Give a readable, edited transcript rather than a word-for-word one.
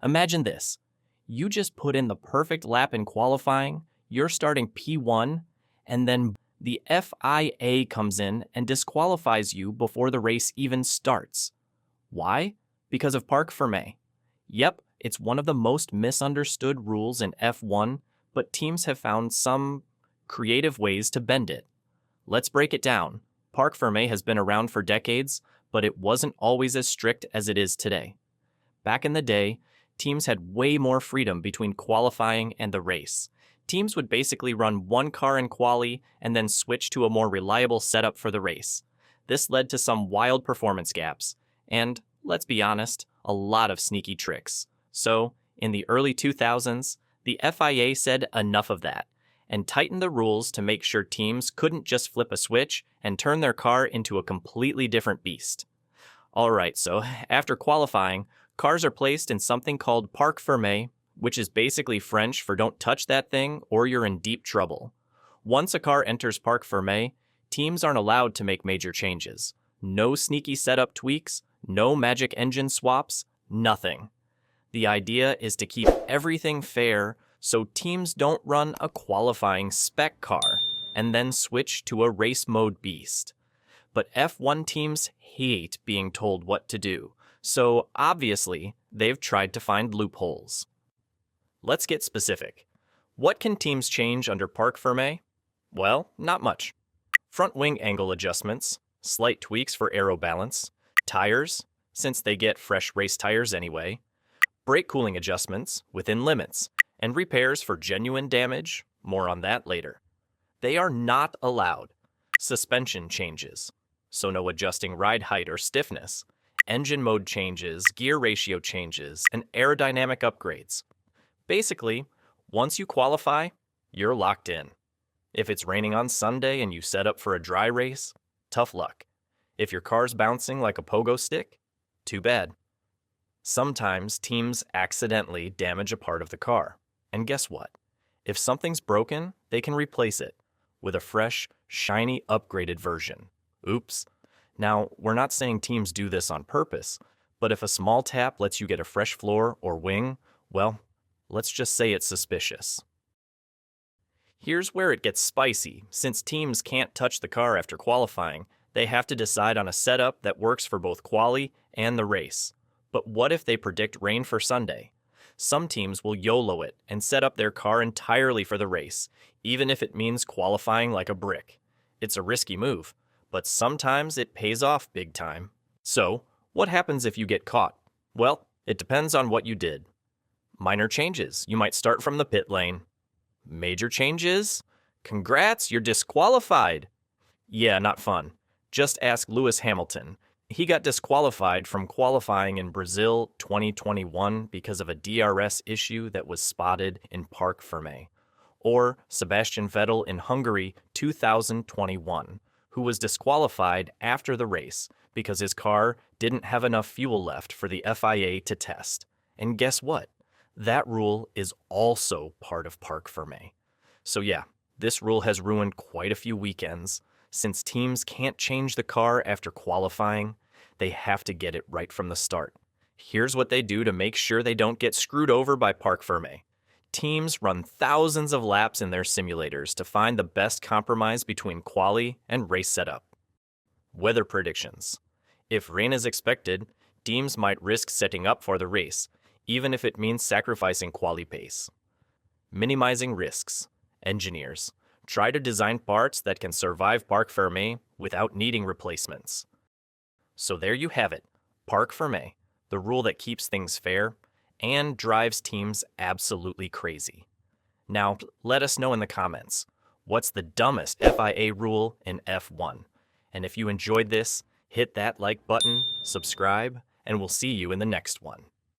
Imagine this. You just put in the perfect lap in qualifying, you're starting P1, and then the FIA comes in and disqualifies you before the race even starts. Why? Because of Parc Fermé. Yep, it's one of the most misunderstood rules in F1, but teams have found some creative ways to bend it. Let's break it down. Parc Fermé has been around for decades, but it wasn't always as strict as it is today. Back in the day, teams had way more freedom between qualifying and the race. Teams would basically run one car in quali and then switch to a more reliable setup for the race. This led to some wild performance gaps, and, let's be honest, a lot of sneaky tricks. So, in the early 2000s, the FIA said enough of that, and tightened the rules to make sure teams couldn't just flip a switch and turn their car into a completely different beast. Alright, so after qualifying, cars are placed in something called Parc Fermé, which is basically French for don't touch that thing or you're in deep trouble. Once a car enters Parc Fermé, teams aren't allowed to make major changes. No sneaky setup tweaks, no magic engine swaps, nothing. The idea is to keep everything fair so teams don't run a qualifying spec car and then switch to a race mode beast. But F1 teams hate being told what to do, so obviously they've tried to find loopholes. Let's get specific. What can teams change under Parc Fermé? Well, not much. Front wing angle adjustments, slight tweaks for aero balance, tires, since they get fresh race tires anyway, brake cooling adjustments within limits, and repairs for genuine damage, more on that later. They are not allowed suspension changes, so no adjusting ride height or stiffness, engine mode changes, gear ratio changes, and aerodynamic upgrades. Basically, once you qualify, you're locked in. If it's raining on Sunday and you set up for a dry race, tough luck. If your car's bouncing like a pogo stick, too bad. Sometimes teams accidentally damage a part of the car. And guess what? If something's broken, they can replace it with a fresh, shiny, upgraded version. Oops. Now, we're not saying teams do this on purpose, but if a small tap lets you get a fresh floor or wing, well, let's just say it's suspicious. Here's where it gets spicy. Since teams can't touch the car after qualifying, they have to decide on a setup that works for both quali and the race. But what if they predict rain for Sunday? Some teams will YOLO it and set up their car entirely for the race, even if it means qualifying like a brick. It's a risky move, but sometimes it pays off big time. So, what happens if you get caught? Well, it depends on what you did. Minor changes, you might start from the pit lane. Major changes? Congrats, you're disqualified. Yeah, not fun. Just ask Lewis Hamilton. He got disqualified from qualifying in Brazil 2021 because of a DRS issue that was spotted in Parc Fermé. Or Sebastian Vettel in Hungary 2021, who was disqualified after the race because his car didn't have enough fuel left for the FIA to test. And guess what? That rule is also part of Parc Fermé. So yeah, this rule has ruined quite a few weekends. Since teams can't change the car after qualifying, they have to get it right from the start. Here's what they do to make sure they don't get screwed over by Parc Fermé. Teams run thousands of laps in their simulators to find the best compromise between quali and race setup. Weather predictions. If rain is expected, teams might risk setting up for the race, even if it means sacrificing quali pace. Minimizing risks. Engineers. Try to design parts that can survive Parc Fermé without needing replacements. So there you have it, Parc Fermé, the rule that keeps things fair and drives teams absolutely crazy. Now, let us know in the comments, what's the dumbest FIA rule in F1? And if you enjoyed this, hit that like button, subscribe, and we'll see you in the next one.